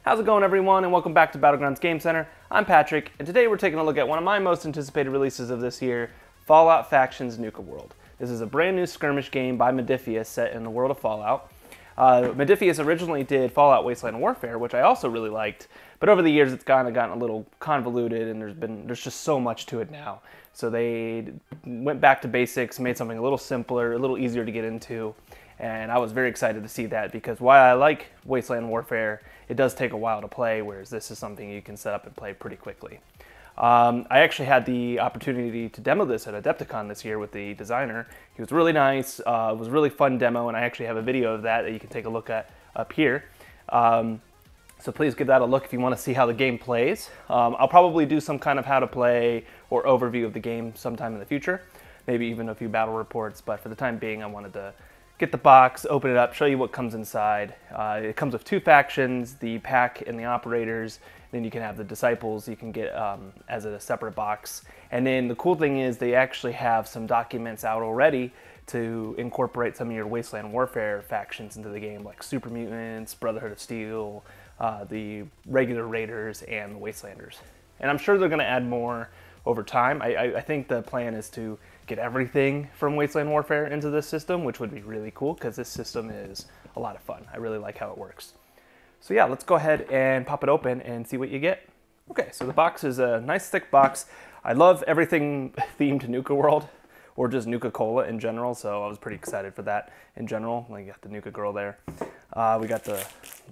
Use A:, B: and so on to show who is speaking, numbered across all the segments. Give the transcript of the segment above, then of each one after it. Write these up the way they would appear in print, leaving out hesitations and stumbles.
A: How's it going, everyone, and welcome back to Battlegrounds Game Center. I'm Patrick, and today we're taking a look at one of my most anticipated releases of this year, Fallout Factions Nuka-World. This is a brand new skirmish game by Modiphius set in the world of Fallout. Modiphius originally did Fallout Wasteland Warfare, which I also really liked, but over the years it's kind of gotten a little convoluted, and there's just so much to it now. So they went back to basics, made something a little simpler, a little easier to get into, and I was very excited to see that because while I like Wasteland Warfare, it does take a while to play, whereas this is something you can set up and play pretty quickly. I actually had the opportunity to demo this at Adepticon this year with the designer. He was really nice. It was a really fun demo, and I actually have a video of that you can take a look at up here. So please give that a look if you want to see how the game plays. I'll probably do some kind of how to play or overview of the game sometime in the future, maybe even a few battle reports, but for the time being I wanted to get the box, open it up, show you what comes inside. It comes with two factions, the pack and the operators. Then you can have the disciples you can get as a separate box. And then the cool thing is they actually have some documents out already to incorporate some of your Wasteland Warfare factions into the game, like Super Mutants, Brotherhood of Steel, the regular Raiders, and the Wastelanders. And I'm sure they're going to add more over time. I think the plan is to get everything from Wasteland Warfare into this system, which would be really cool because this system is a lot of fun. I really like how it works. So yeah, let's go ahead and pop it open and see what you get. Okay, so the box is a nice thick box. I love everything themed to Nuka-World, or just Nuka-Cola in general, so I was pretty excited for that in general. Like, you got the Nuka girl there. We got the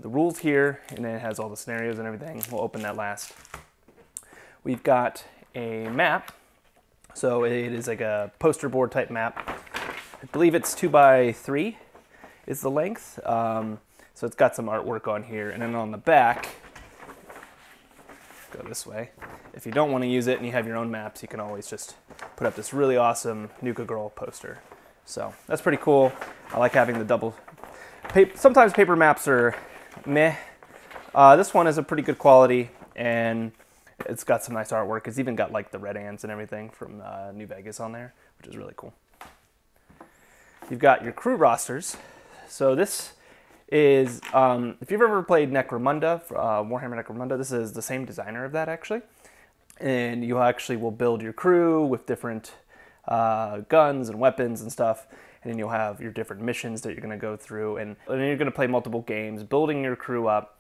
A: rules here, and then it has all the scenarios and everything. We'll open that last. We've got a map. So it is like a poster board type map. I believe it's 2x3 is the length. So it's got some artwork on here. And then on the back, go this way. If you don't want to use it and you have your own maps, you can always just put up this really awesome Nuka Girl poster. So that's pretty cool. I like having the double. Sometimes paper maps are meh. This one is a pretty good quality, and it's got some nice artwork. It's even got like the red ants and everything from New Vegas on there, which is really cool. You've got your crew rosters. So this is, if you've ever played Necromunda, Warhammer Necromunda, this is the same designer of that actually. And you actually will build your crew with different guns and weapons and stuff. And then you'll have your different missions that you're going to go through. And then you're going to play multiple games, building your crew up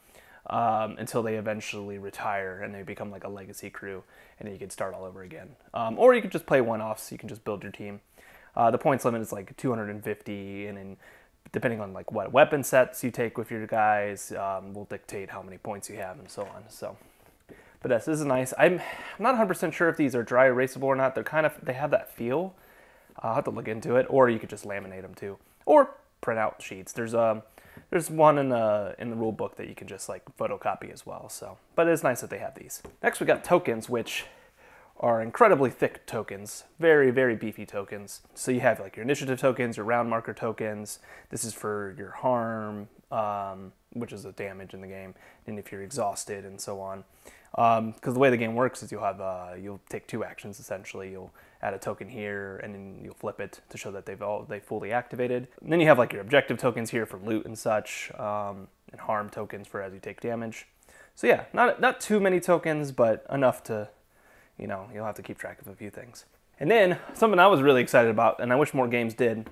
A: until they eventually retire and they become like a legacy crew, and then you can start all over again. Or you could just play one-offs, so you can just build your team. The points limit is like 250, and then depending on like what weapon sets you take with your guys will dictate how many points you have and so on. So, but yes, this is nice. I'm not 100% sure if these are dry erasable or not. They have that feel. I'll have to look into it, or you could just laminate them too, or print out sheets. There's one in the rule book that you can just like photocopy as well. So, but it's nice that they have these. Next, we got tokens, which are incredibly thick tokens, very, very beefy tokens. So you have like your initiative tokens, your round marker tokens. This is for your harm, which is the damage in the game, and if you're exhausted and so on. Because the way the game works is you'll take two actions essentially. You'll add a token here, and then you'll flip it to show that they fully activated. And then you have like your objective tokens here for loot and such, and harm tokens for as you take damage. So yeah, not too many tokens, but enough to, you'll have to keep track of a few things. And then something I was really excited about, and I wish more games did,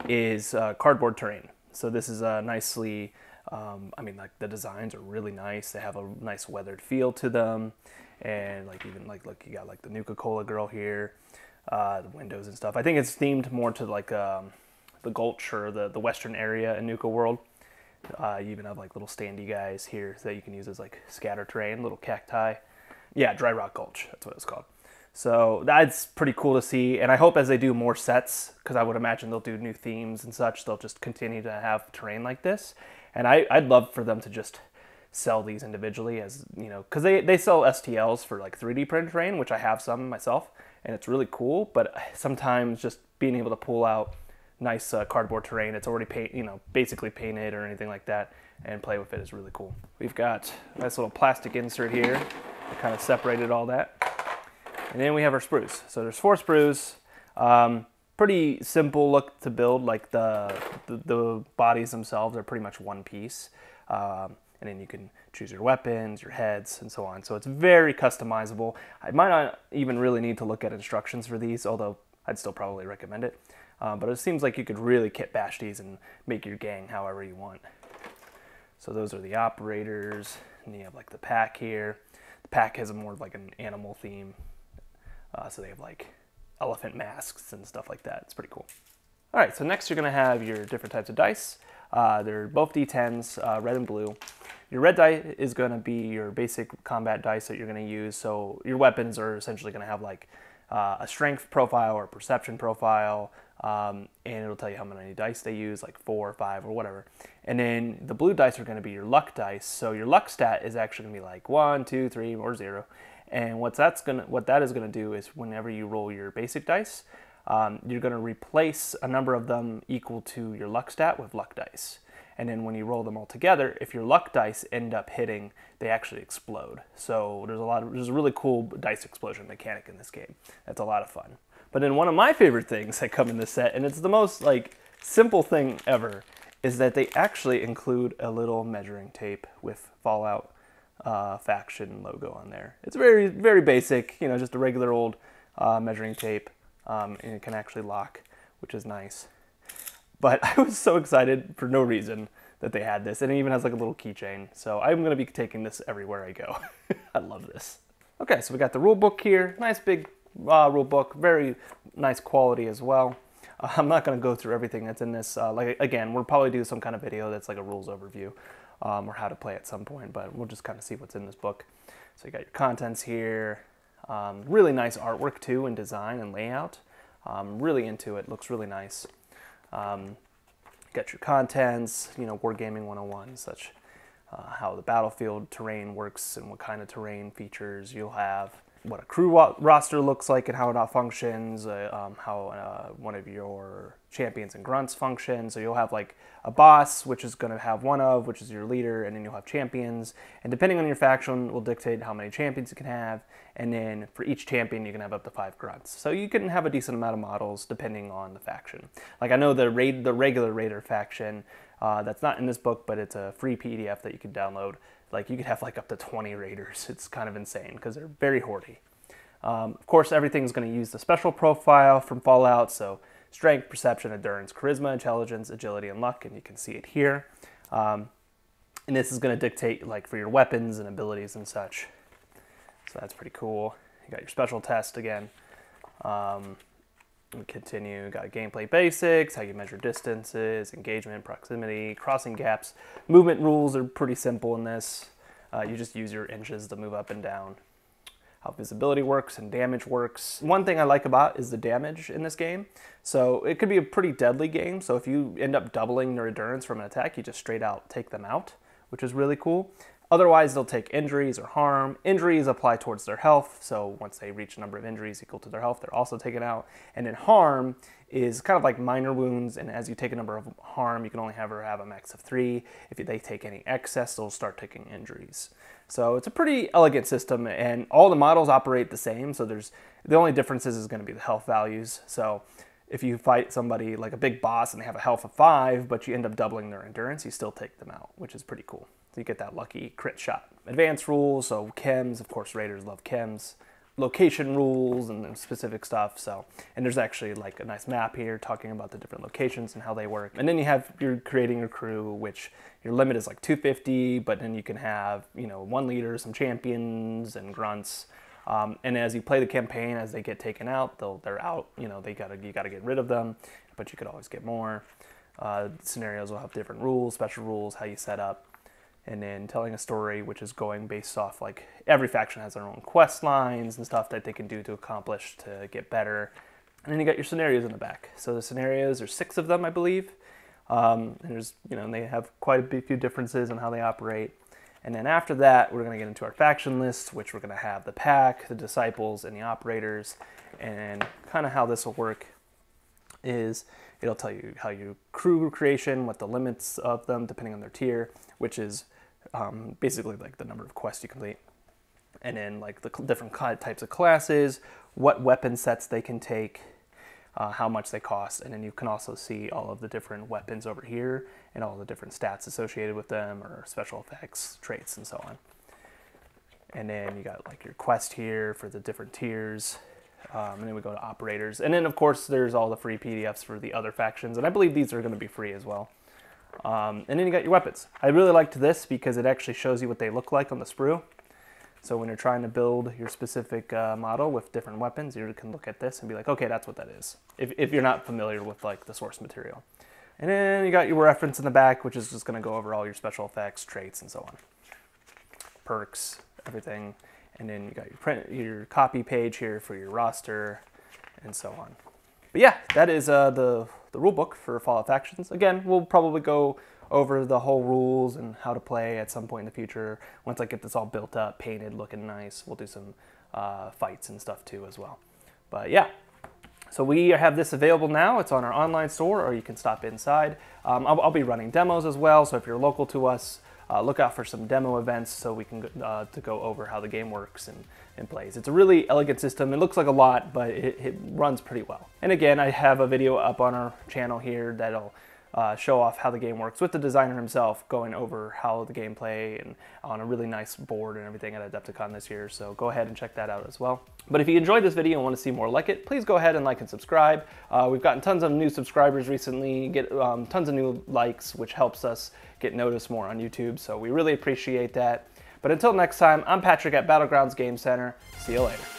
A: is cardboard terrain. So this is nicely. Like the designs are really nice. They have a nice weathered feel to them, and like even like look, you got like the Nuka-Cola girl here, the windows and stuff. I think it's themed more to like the Gulch or the western area in Nuka-World. You even have like little standy guys here that you can use as like scatter terrain, little cacti. Yeah, Dry Rock Gulch, that's what it's called. So that's pretty cool to see, and I hope as they do more sets, because I would imagine they'll do new themes and such, they'll just continue to have terrain like this. And I'd love for them to just sell these individually, as because they sell STLs for like 3D printed terrain, which I have some myself, and it's really cool. But sometimes just being able to pull out nice cardboard terrain, it's already basically painted or anything like that, and play with it is really cool. We've got a nice little plastic insert here that kind of separated all that, and then we have our sprues. So there's 4 sprues. Pretty simple look to build, like the bodies themselves are pretty much one piece. And and then you can choose your weapons, your heads, and so on. So it's very customizable. I might not even really need to look at instructions for these, although I'd still probably recommend it. But it seems like you could really kit bash these and make your gang however you want. So those are the operators, and you have like the pack here. The pack has more of like an animal theme. So they have like elephant masks and stuff like that. It's pretty cool. All right, so next you're gonna have your different types of dice. They're both D10s, red and blue. Your red die is gonna be your basic combat dice that you're gonna use. So your weapons are essentially gonna have like a strength profile or a perception profile, and it'll tell you how many dice they use, like 4 or 5 or whatever. And then the blue dice are going to be your luck dice. So your luck stat is actually going to be like 1, 2, 3, or 0. And what that is going to do is whenever you roll your basic dice, you're going to replace a number of them equal to your luck stat with luck dice. And then when you roll them all together, if your luck dice end up hitting, they actually explode. So there's a really cool dice explosion mechanic in this game. That's a lot of fun. But then one of my favorite things that come in this set, and it's the most like simple thing ever, is that they actually include a little measuring tape with Fallout faction logo on there. It's very, very basic, you know, just a regular old measuring tape, and it can actually lock, which is nice. But I was so excited for no reason that they had this, and it even has like a little keychain. So I'm going to be taking this everywhere I go. I love this. Okay, so we got the rule book here. Nice big rule book, very nice quality as well. I'm not going to go through everything that's in this. Like again, we'll probably do some kind of video that's like a rules overview or how to play at some point, but we'll just kind of see what's in this book. So you got your contents here. Really nice artwork too, and design and layout. Really into it. Looks really nice. Got your contents, you know, Wargaming 101, such how the battlefield terrain works and what kind of terrain features you'll have, what a crew roster looks like and how it functions, how one of your champions and grunts function. So you'll have like a boss, which is going to have one of, which is your leader, and then you'll have champions. And depending on your faction will dictate how many champions you can have. And then for each champion, you can have up to 5 grunts. So you can have a decent amount of models depending on the faction. Like I know the regular Raider faction, that's not in this book, but it's a free PDF that you can download. Like you could have like up to 20 Raiders. It's kind of insane because they're very hoardy. Of course, everything's going to use the special profile from Fallout. So strength, perception, endurance, charisma, intelligence, agility, and luck. And you can see it here. And this is going to dictate like for your weapons and abilities and such. So that's pretty cool. You got your special test again. We continue, got gameplay basics, how you measure distances, engagement, proximity, crossing gaps. Movement rules are pretty simple in this. You just use your inches to move up and down. How visibility works and damage works. One thing I like about is the damage in this game. So it could be a pretty deadly game. So if you end up doubling their endurance from an attack, you just straight out take them out, which is really cool. Otherwise, they'll take injuries or harm. Injuries apply towards their health, so once they reach a number of injuries equal to their health, they're also taken out. And then harm is kind of like minor wounds, and as you take a number of harm, you can only have a max of 3. If they take any excess, they'll start taking injuries. So it's a pretty elegant system, and all the models operate the same, so the only difference is going to be the health values. So if you fight somebody like a big boss and they have a health of 5, but you end up doubling their endurance, you still take them out, which is pretty cool. So you get that lucky crit shot. Advanced rules, so chems, of course Raiders love chems. Location rules and specific stuff, so. And there's actually like a nice map here talking about the different locations and how they work. And then you're creating your crew, which your limit is like 250, but then you can have, you know, 1 leader, some champions and grunts. And as you play the campaign, as they get taken out, they're out, you know, you gotta get rid of them, but you could always get more. Scenarios will have different rules, special rules, how you set up. And then telling a story, which is going based off, like, every faction has their own quest lines and stuff that they can do to accomplish to get better. And then you got your scenarios in the back. So the scenarios, there's 6 of them, I believe. And there's, you know, they have quite a few differences in how they operate. And then after that, we're going to get into our faction lists, which we're going to have the pack, the disciples, and the operators. And kind of how this will work is it'll tell you how you crew creation, what the limits of them, depending on their tier, which is basically like the number of quests you complete. And then like the different types of classes, what weapon sets they can take, how much they cost, and then you can also see all of the different weapons over here and all the different stats associated with them, or special effects, traits, and so on. And then you got like your quest here for the different tiers. And then we go to operators. And then, of course, there's all the free PDFs for the other factions. And I believe these are going to be free as well. And then you got your weapons. I really liked this because it actually shows you what they look like on the sprue. So when you're trying to build your specific model with different weapons, you can look at this and be like, okay, that's what that is. If you're not familiar with like the source material. And then you got your reference in the back, which is just going to go over all your special effects, traits, and so on. Perks, everything. And then you got your copy page here for your roster, and so on. But yeah, that is the rule book for Fallout Factions. Again, we'll probably go over the whole rules and how to play at some point in the future. Once I get this all built up, painted, looking nice, we'll do some fights and stuff too as well. But yeah, so we have this available now. It's on our online store, or you can stop inside. I'll be running demos as well, so if you're local to us, look out for some demo events so we can to go over how the game works and plays. It's a really elegant system. It looks like a lot, but it runs pretty well. And again, I have a video up on our channel here that'll show off how the game works with the designer himself, going over how the gameplay and on a really nice board and everything at Adepticon this year. So go ahead and check that out as well. But if you enjoyed this video and want to see more like it, please go ahead and like and subscribe. We've gotten tons of new subscribers recently, get tons of new likes, which helps us get noticed more on YouTube. So we really appreciate that. But until next time, I'm Patrick at Battlegrounds Game Center. See you later.